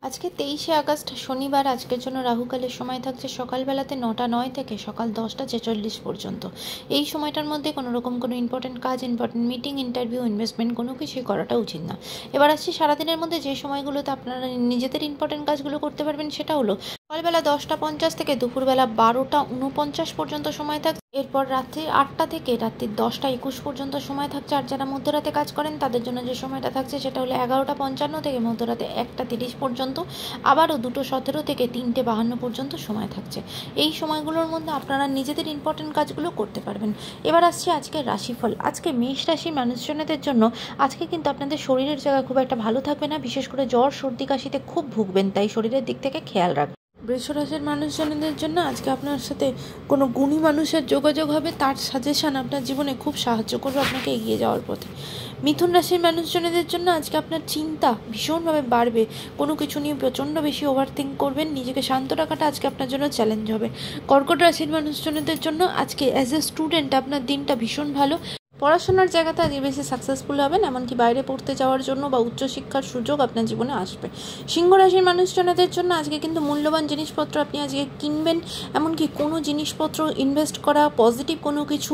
আজকে 23শে আগস্ট শনিবার। আজকের জন্য রাহুকালের সময় থাকছে সকালবেলাতে 9টা 9 থেকে সকাল 10টা 46 পর্যন্ত। এই সময়টার মধ্যে কোনো রকম কোনো ইম্পর্টেন্ট কাজ, ইম্পর্টেন্ট মিটিং, ইন্টারভিউ, ইনভেস্টমেন্ট কোনো কিছুই করাটা উচিত না। এবার আসছি সারাদিনের মধ্যে যে সময়গুলোতে আপনারা নিজেদের ইম্পর্টেন্ট কাজগুলো করতে পারবেন, সেটা হলো সকালবেলা 10টা 50 থেকে দুপুরবেলা 12টা 49 পর্যন্ত সময় থাকছে। এরপর রাত্রি 8টা থেকে রাত্রি 10টা 21 পর্যন্ত সময় থাকছে। আর যারা মধ্যরাতে কাজ করেন তাদের জন্য যে সময়টা থাকছে সেটা হলো 11টা 55 থেকে মধ্যরাতে 1টা 30 পর্যন্ত। আবারও 2টো 17 থেকে 3টে 52 পর্যন্ত সময় থাকছে। এই সময়গুলোর মধ্যে আপনারা নিজেদের ইম্পর্টেন্ট কাজগুলো করতে পারবেন। এবার আসছি আজকের রাশিফল। আজকে মেষ রাশির মানুষজনদের জন্য আজকে কিন্তু আপনাদের শরীরের জায়গা খুব একটা ভালো থাকবে না, বিশেষ করে জ্বর সর্দি কাশিতে খুব ভুগবেন, তাই শরীরের দিক থেকে খেয়াল রাখবেন। বৃষ রাশির মানুষজনদের জন্য আজকে আপনার সাথে কোনো গুণী মানুষের যোগাযোগ হবে, তার সাজেশন আপনার জীবনে খুব সাহায্য করবে আপনাকে এগিয়ে যাওয়ার পথে। মিথুন রাশির মানুষজনদের জন্য আজকে আপনার চিন্তা ভীষণভাবে বাড়বে, কোনো কিছু নিয়ে প্রচণ্ড বেশি ওভারথিঙ্ক করবেন, নিজেকে শান্ত রাখাটা আজকে আপনার জন্য চ্যালেঞ্জ হবে। কর্কট রাশির মানুষজনদের জন্য আজকে অ্যাজ এ স্টুডেন্ট আপনার দিনটা ভীষণ ভালো, পড়াশোনার জায়গাতে আজকে বেশি সাকসেসফুল হবেন, এমনকি বাইরে পড়তে যাওয়ার জন্য বা উচ্চশিক্ষার সুযোগ আপনার জীবনে আসবে। সিংহ রাশির মানুষজনদের জন্য আজকে কিন্তু মূল্যবান জিনিসপত্র আপনি আজকে কিনবেন, এমনকি কোনো জিনিসপত্র ইনভেস্ট করা, পজিটিভ কোনো কিছু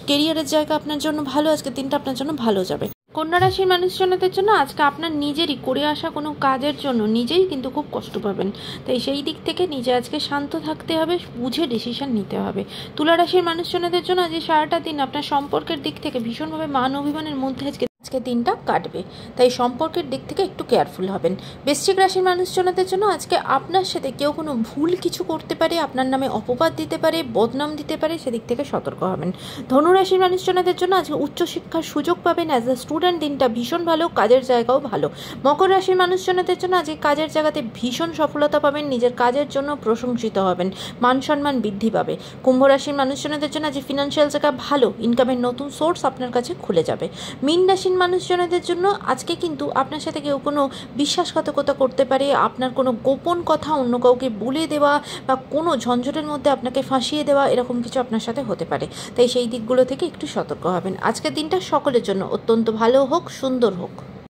কেরিয়ারের জায়গা আপনার জন্য ভালো, আজকে দিনটা আপনার জন্য ভালো যাবে। কন্যা রাশির মানুষজনদের জন্য আজকে আপনার নিজেরই করে আসা কোনো কাজের জন্য নিজেই কিন্তু খুব কষ্ট পাবেন, তাই সেই দিক থেকে নিজে আজকে শান্ত থাকতে হবে, বুঝে ডিসিশন নিতে হবে। তুলা রাশির মানুষজনদের জন্য আজ সারাটা দিন আপনার সম্পর্কের দিক থেকে ভীষণভাবে মান অভিমানের মধ্যে আজকে দিনটা কাটবে, তাই সম্পর্কের দিক থেকে একটু কেয়ারফুল হবেন। বৃশ্চিক রাশির মানুষজনদের জন্য আজকে আপনার সাথে কেউ কোনো ভুল কিছু করতে পারে, আপনার নামে অপবাদ দিতে পারে, বদনাম দিতে পারে, সেদিক থেকে সতর্ক হবেন। ধনু রাশির মানুষজনদের জন্য আজকে উচ্চশিক্ষার সুযোগ পাবেন, অ্যাজ এ স্টুডেন্ট দিনটা ভীষণ ভালো, কাজের জায়গাও ভালো। মকর রাশির মানুষজনদের জন্য আজকে কাজের জায়গাতে ভীষণ সফলতা পাবেন, নিজের কাজের জন্য প্রশংসিত হবেন, মান সম্মান বৃদ্ধি পাবে। কুম্ভ রাশির মানুষজনদের জন্য আজকে ফিনান্সিয়াল জায়গা ভালো, ইনকামের নতুন সোর্স আপনার কাছে খুলে যাবে। মীন রাশির মানুষজনদের জন্য আজকে কিন্তু আপনার সাথে কেউ কোনো বিশ্বাসঘাতকতা করতে পারে, আপনার কোনো গোপন কথা অন্য কাউকে বলে দেওয়া বা কোনো ঝঞ্ঝটের মধ্যে আপনাকে ফাঁসিয়ে দেওয়া, এরকম কিছু আপনার সাথে হতে পারে, তাই সেই দিকগুলো থেকে একটু সতর্ক হবেন। আজকের দিনটা সকলের জন্য অত্যন্ত ভালো হোক, সুন্দর হোক।